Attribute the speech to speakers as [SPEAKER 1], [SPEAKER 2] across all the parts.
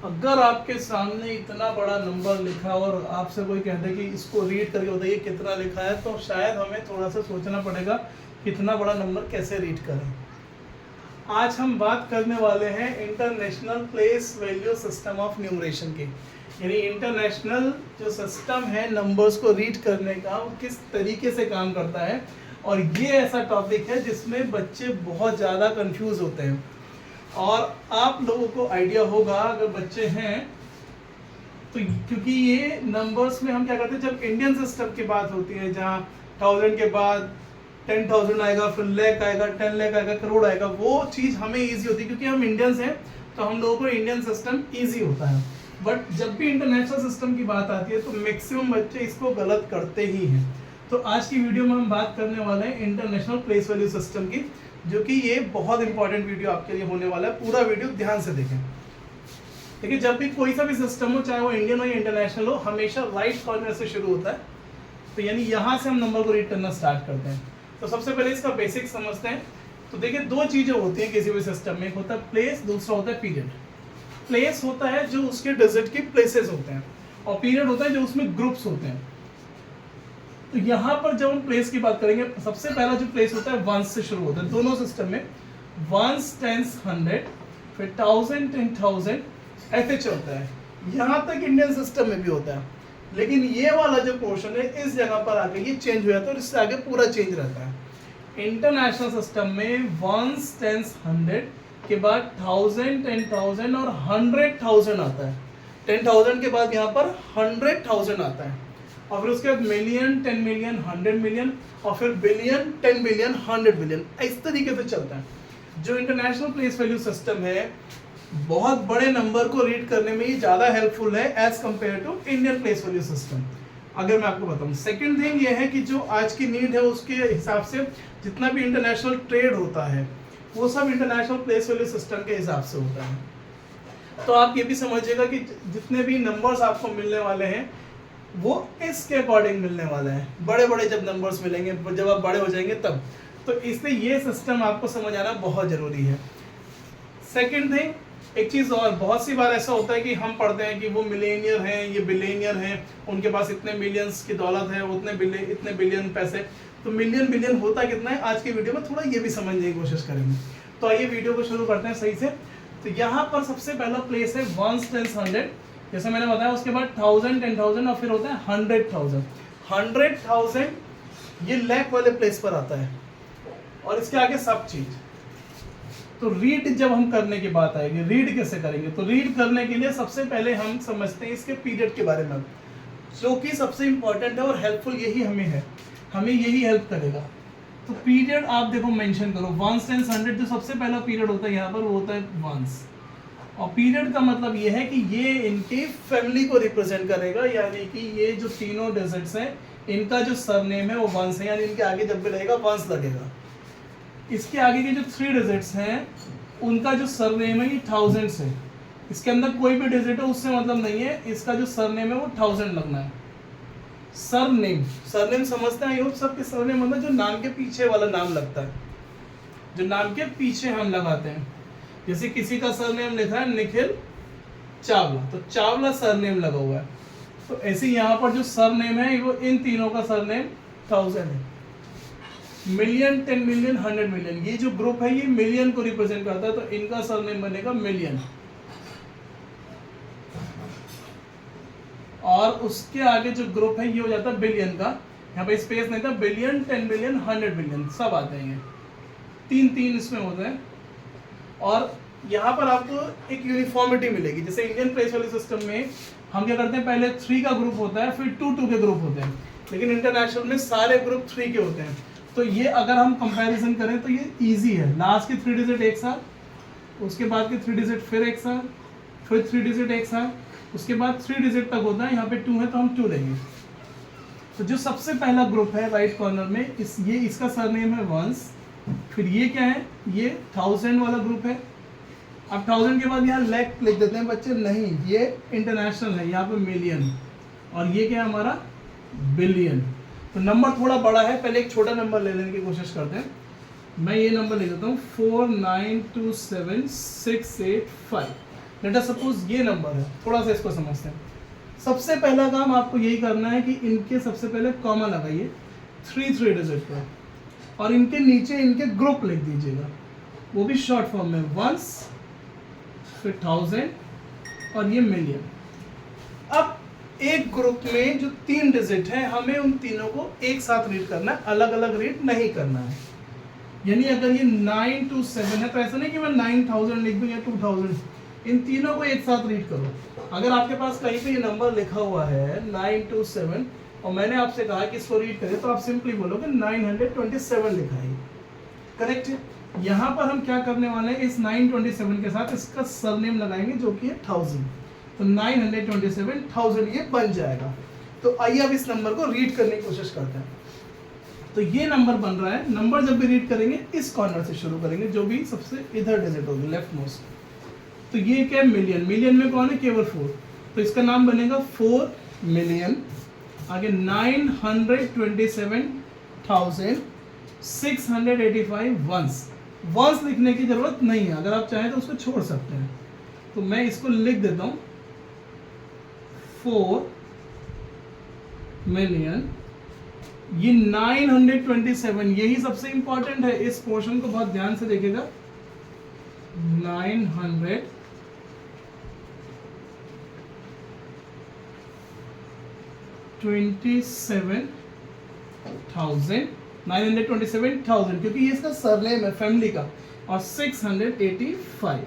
[SPEAKER 1] अगर आपके सामने इतना बड़ा नंबर लिखा और आपसे कोई कहते कि इसको रीड करके बताइए कितना लिखा है, तो शायद हमें थोड़ा सा सोचना पड़ेगा कितना बड़ा नंबर कैसे रीड करें। आज हम बात करने वाले हैं international place value system of numeration की, यानी इंटरनेशनल जो सिस्टम है नंबर्स को रीड करने का, वो किस तरीके से काम करता है। और ये ऐसा टॉपिक है जिसमें बच्चे बहुत ज़्यादा कंफ्यूज होते हैं। और आप लोगों को आइडिया होगा अगर बच्चे हैं तो, क्योंकि ये नंबर्स में हम क्या करते हैं, जब इंडियन सिस्टम की बात होती है जहाँ 1000 के बाद 10,000 आएगा, फिर लाख आएगा, 10 लाख आएगा, करोड़ आएगा, वो चीज़ हमें ईजी होती है क्योंकि हम इंडियंस हैं, तो हम लोगों को इंडियन सिस्टम ईजी होता है। बट जब भी इंटरनेशनल सिस्टम की बात आती है तो मैक्सिमम बच्चे इसको गलत करते ही हैं। तो आज की वीडियो में हम बात करने वाले हैं इंटरनेशनल प्लेस वैल्यू सिस्टम की, जो कि ये बहुत इंपॉर्टेंट वीडियो आपके लिए होने वाला है। पूरा वीडियो ध्यान से देखें। देखिए, जब भी कोई सा भी सिस्टम हो, चाहे वो इंडियन हो या इंटरनेशनल हो, हमेशा राइट कॉर्नर से शुरू होता है। तो यानी यहाँ से हम नंबर को रीड करना स्टार्ट करते हैं। तो सबसे पहले इसका बेसिक समझते हैं। तो देखिए, दो चीज़ें होती हैं किसी भी सिस्टम में, एक होता है प्लेस, दूसरा होता है पीरियड। प्लेस होता है जो उसके डिजिट की प्लेसेस होते हैं, और पीरियड होता है जो उसमें ग्रुप्स होते हैं। तो यहाँ पर जब हम प्लेस की बात करेंगे, सबसे पहला जो प्लेस होता है वंस से शुरू होता है दोनों सिस्टम में। वंस, टेंस, 100, फिर 1000, 10,000 ऐसे चलता है। यहाँ तक इंडियन सिस्टम में भी होता है, लेकिन ये वाला जो पोर्शन है इस जगह पर आके ये चेंज हो जाता है और इससे आगे पूरा चेंज रहता है। इंटरनेशनल सिस्टम में वंस, टेंस, 100 के बाद 1000, 10,000 और 100,000 आता है। 10,000 के बाद यहाँ पर 100,000 आता है, और फिर उसके बाद मिलियन, 10 मिलियन, 100 मिलियन, और फिर बिलियन, 10 बिलियन, 100 बिलियन, इस तरीके से चलता है। जो इंटरनेशनल प्लेस वैल्यू सिस्टम है, बहुत बड़े नंबर को रीड करने में ये ज़्यादा हेल्पफुल है as compare to Indian place value system. अगर मैं आपको बताऊं, सेकंड थिंग ये है कि जो आज की नीड है उसके हिसाब से जितना भी इंटरनेशनल ट्रेड होता है वो सब इंटरनेशनल प्लेस वैल्यू सिस्टम के हिसाब से होता है। तो आप ये भी समझिएगा कि जितने भी नंबर्स आपको मिलने वाले हैं वो इसके अकॉर्डिंग मिलने वाले हैं। बड़े बड़े जब नंबर्स मिलेंगे, जब आप बड़े हो जाएंगे तब, तो इसलिए ये सिस्टम आपको समझ आना बहुत ज़रूरी है। सेकेंड थिंग, एक चीज़ और, बहुत सी बार ऐसा होता है कि हम पढ़ते हैं कि वो मिलेनियर हैं, ये बिलियनियर हैं, उनके पास इतने मिलियंस की दौलत है, इतने बिलियन पैसे। तो मिलियन बिलियन होता कितना है, आज की वीडियो में थोड़ा ये भी समझने की कोशिश करेंगे। तो आइए वीडियो को शुरू करते हैं सही से। तो यहाँ पर सबसे पहला प्लेस है वंस, टेंस, 100, जैसे मैंने बताया। उसके बाद 1000, 10,000 और फिर होता है 100,000। 100,000 ये लाख वाले प्लेस पर आता है, और इसके आगे सब चीज़। तो रीड जब हम करने की बात आएगी, रीड कैसे करेंगे, तो रीड करने के लिए सबसे पहले हम समझते हैं इसके पीरियड के बारे में, जो कि सबसे इंपॉर्टेंट है और हेल्पफुल यही हमें है, हमें यही हेल्प करेगा। तो पीरियड आप देखो मेंशन करो, वंस, टेंस, 100, जो सबसे पहला पीरियड होता है यहाँ पर वो होता है वंस। और पीरियड का मतलब ये है कि ये इनकी फैमिली को रिप्रेजेंट करेगा, यानी कि ये जो तीनों डिजिट्स हैं इनका जो सरनेम है वो वंस है, यानी इनके आगे जब भी लगेगा वंस लगेगा। इसके आगे के जो 3 डिजिट्स हैं उनका जो सरनेम है ये 1000 से, इसके अंदर कोई भी डिजिट है उससे मतलब नहीं है, इसका जो सरनेम है वो 1000 लगना है। सरनेम समझते हैं सबके सरनेम मतलब जो नाम के पीछे वाला नाम लगता है, जो नाम के पीछे हम लगाते हैं। जैसे किसी का सरनेम लिखा है निखिल चावला, तो चावला सरनेम लगा हुआ है। तो ऐसे यहाँ पर जो सरनेम है वो इन तीनों का सरनेम 1000 है। मिलियन, 10 मिलियन, 100 मिलियन, ये जो ग्रुप है ये मिलियन को रिप्रेजेंट करता है, तो इनका सरनेम बनेगा मिलियन। और उसके आगे जो ग्रुप है ये हो जाता है बिलियन का, यहाँ पे स्पेस नहीं था, बिलियन, 10 बिलियन, 100 बिलियन सब आते हैं, ये तीन इसमें होते हैं। और यहाँ पर आपको एक यूनिफॉर्मिटी मिलेगी। जैसे इंडियन प्लेस वैल्यू सिस्टम में हम क्या करते हैं, पहले 3 का ग्रुप होता है, फिर 2 के ग्रुप होते हैं, लेकिन इंटरनेशनल में सारे ग्रुप 3 के होते हैं। तो ये अगर हम कंपैरिजन करें तो ये इजी है। लास्ट के 3 डिजिट एक साथ, उसके बाद के 3 डिजिट फिर एक साथ, फिर 3 डिजिट एक साथ, उसके बाद 3 डिजिट तक होता है। यहाँ पे 2 है तो हम 2 लेंगे। तो जो सबसे पहला ग्रुप है राइट कॉर्नर में, इसका सरनेम है वंस। फिर ये क्या है, ये 1000 वाला ग्रुप है। अब 1000 के बाद यहाँ लाख लिख देते हैं बच्चे, नहीं, ये इंटरनेशनल है, यहाँ पे मिलियन, और ये क्या है हमारा बिलियन। तो नंबर थोड़ा बड़ा है, पहले एक छोटा नंबर ले लेने की कोशिश करते हैं। मैं ये नंबर ले देता हूँ 4927685। लेट अस सपोज ये नंबर है, थोड़ा सा इसको समझते हैं। सबसे पहला काम आपको यही करना है कि इनके सबसे पहले कॉमा लगाइए 3 डिजिट पर, और इनके नीचे इनके ग्रुप लिख दीजिएगा, वो भी शॉर्ट फॉर्म में, वंस, फिर 1000 और ये मिलियन। अब एक ग्रुप में जो 3 डिजिट है, हमें उन तीनों को एक साथ रीड करना है, अलग अलग रीड नहीं करना है। यानी अगर ये 927 है तो ऐसा नहीं कि मैं 9000 लिख दूं या 2000, इन तीनों को एक साथ रीड करो। अगर आपके पास कहीं पे ये नंबर लिखा हुआ है 927 और मैंने आपसे कहा कि इसको रीड करें, तो आप सिंपली बोलोगे 927 लिखा है, करेक्ट है। यहाँ पर हम क्या करने वाले हैं, इस 927 के साथ इसका सरनेम लगाएंगे जो कि है 1000, तो 927,000 ये बन जाएगा। तो आइए अब इस नंबर को रीड करने की कोशिश करते हैं। तो ये नंबर बन रहा है, नंबर जब भी रीड करेंगे इस कॉर्नर से शुरू करेंगे, जो भी सबसे इधर डिजिट होगी, लेफ्ट मोस्ट। तो ये क्या है, मिलियन, मिलियन में कौन है, केवल 4, तो इसका नाम बनेगा 4 मिलियन। आगे 927,685 वंस। वंस लिखने की जरूरत नहीं है, अगर आप चाहें तो उसको छोड़ सकते हैं। तो मैं इसको लिख देता हूं 4 मिलियन। ये 927, यही सबसे इंपॉर्टेंट है, इस पोर्शन को बहुत ध्यान से देखिएगा। 927,000 क्योंकि ये इसका सरनेम है फैमिली का, और 685।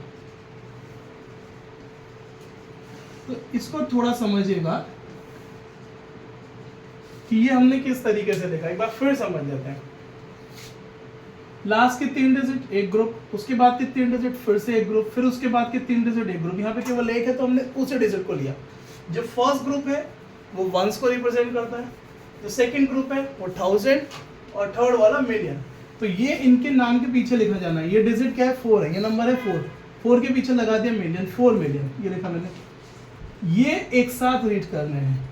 [SPEAKER 1] तो इसको थोड़ा समझिएगा कि ये हमने किस तरीके से देखा, एक बार फिर समझ लेते हैं। लास्ट के 3 डिजिट एक ग्रुप, उसके बाद के 3 डिजिट फिर से एक ग्रुप, फिर उसके बाद के 3 डिजिट एक ग्रुप। यहाँ पे केवल एक है तो हमने उसी डिजिट को लिया। जो फर्स्ट ग्रुप है वो वंस को रिप्रेजेंट करता है, जो सेकंड ग्रुप है वो 1000 और थर्ड वाला मिलियन। तो ये इनके नाम के पीछे लिखा जाना है। ये डिजिट क्या है, 4 है, ये नंबर है 4, 4 के पीछे लगा दिया मिलियन, 4 मिलियन, ये लिखा मैंने। ये एक साथ रीड करने हैं,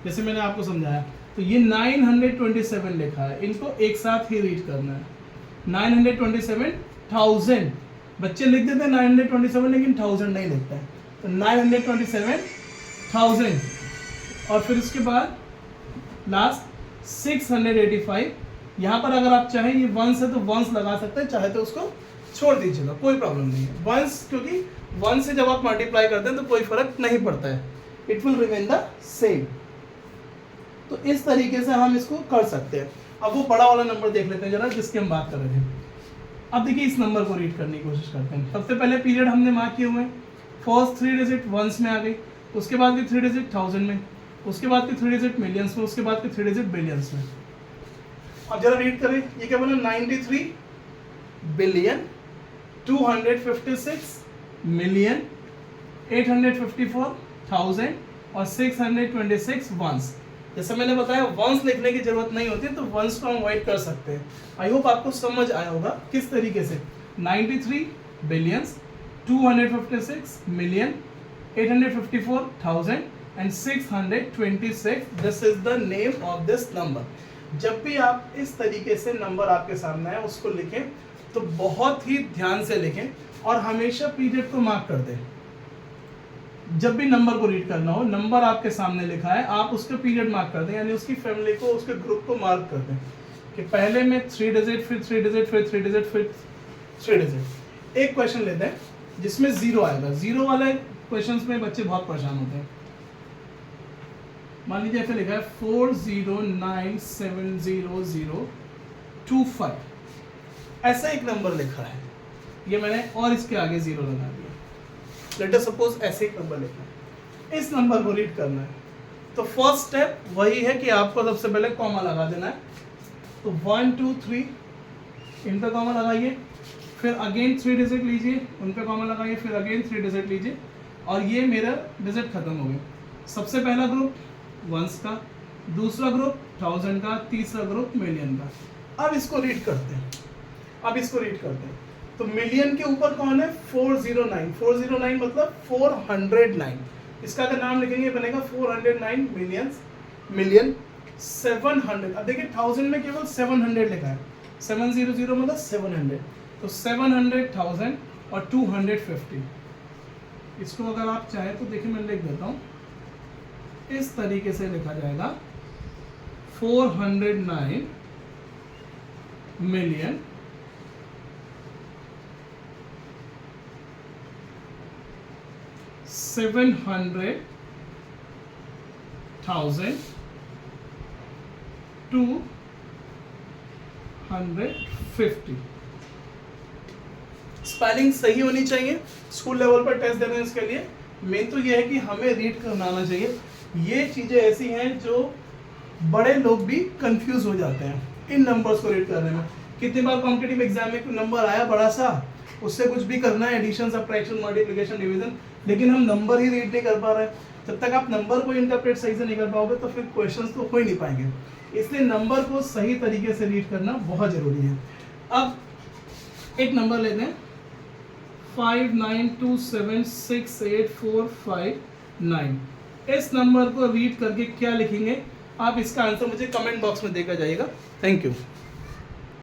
[SPEAKER 1] जैसे मैंने आपको समझाया। तो ये 927 लिखा है, इनको एक साथ ही रीड करना है। 927,000, बच्चे लिख देते हैं 927 लेकिन 1000 नहीं लिखता है, तो 927,000 और फिर उसके बाद लास्ट 685। यहाँ पर अगर आप चाहें, ये वंस है तो वंस लगा सकते हैं, चाहे तो उसको छोड़ दीजिएगा, कोई प्रॉब्लम नहीं है। वंस, क्योंकि वन से जब आप मल्टीप्लाई करते हैं तो कोई फर्क नहीं पड़ता है, it will remain the same. तो इस तरीके से हम इसको कर सकते हैं। अब वो बड़ा वाला नंबर देख लेते हैं जरा, जिसकी हम बात कर रहे थे। अब देखिए इस नंबर को रीड करने की कोशिश करते हैं। सबसे पहले पीरियड हमने मार्क किए हुए हैं, फर्स्ट 3 डिजिट वंस में आ गई, उसके बाद की 3 डिजिट 1000 में, उसके बाद की 3 डिजिट मिलियंस में, उसके बाद की 3 डिजिट बिलियंस में। अब जरा रीड करें, ये क्या बना, 93 बिलियन 256 मिलियन 854,000 और 626 वंस। जैसे मैंने बताया वंस लिखने की जरूरत नहीं होती, तो वंस को हम अवॉइड कर सकते हैं। आई होप आपको समझ आया होगा किस तरीके से। 93 billions 256 million 854,000 and 626, this is the name of this number. जब भी आप इस तरीके से नंबर आपके सामने है उसको लिखें तो बहुत ही ध्यान से लिखें और हमेशा पीरियड को मार्क कर दें। जब भी नंबर को रीड करना हो, नंबर आपके सामने लिखा है, आप उसका पीरियड मार्क कर दें, यानी उसकी फैमिली को, उसके ग्रुप को मार्क कर दें कि पहले में 3 डिजिट, फिर 3 डिजिट, फिर 3 डिजिट, फिर 3 डिजिट। एक क्वेश्चन लेते हैं जिसमें 0 आएगा। 0 वाले क्वेश्चंस में बच्चे बहुत परेशान होते हैं। मान लीजिए ऐसे लिखा है 4097025, ऐसा एक नंबर लिखा है, ये मैंने और इसके आगे 0 लगा दिया। लेट अस सपोज ऐसे एक नंबर लिखा है, इस नंबर को रीड करना है। तो फर्स्ट स्टेप वही है कि आपको सबसे पहले कॉमा लगा देना है। तो 1 2 3 इन पे कॉमा लगाइए, फिर अगेन 3 डिजिट लीजिए, उन पे कॉमा लगाइए, फिर अगेन 3 डिजिट लीजिए, और ये मेरा डिजिट खत्म हो गया। सबसे पहला ग्रुप वंस का, दूसरा ग्रुप 1000 का, तीसरा ग्रुप मिलियन का। अब इसको रीड करते हैं, तो मिलियन के ऊपर कौन है, 409। 409 मतलब 409। इसका अगर नाम लिखेंगे बनेगा 409 मिलियन 700। अब देखिए 1000 में केवल 700 लिखा है, 700 मतलब 700, तो 700,000 और 250। इसको अगर आप चाहें तो देखिए मैं लिख देता हूँ, इस तरीके से लिखा जाएगा 409 मिलियन 700,250। स्पेलिंग सही होनी चाहिए। स्कूल लेवल पर टेस्ट देने इसके लिए मेन तो ये है कि हमें रीड करना आना चाहिए। ये चीज़ें ऐसी हैं जो बड़े लोग भी कंफ्यूज हो जाते हैं इन नंबर्स को रीड करने में। कितनी बार कॉम्पिटिटिव एग्जाम में कोई नंबर आया बड़ा सा, उससे कुछ भी करना है, एडिशन, सब्ट्रैक्शन, मल्टीप्लिकेशन, डिवीजन, लेकिन हम नंबर ही रीड नहीं कर पा रहे हैं। जब तक आप नंबर को इंटरप्रेट सही से नहीं कर पाओगे तो फिर क्वेश्चंस तो हो ही नहीं पाएंगे। इसलिए नंबर को सही तरीके से रीड करना बहुत जरूरी है। अब एक नंबर लेते हैं 59276845 इस नंबर को रीड करके क्या लिखेंगे आप, इसका आंसर मुझे कमेंट बॉक्स में देकर जाइएगा। Thank you.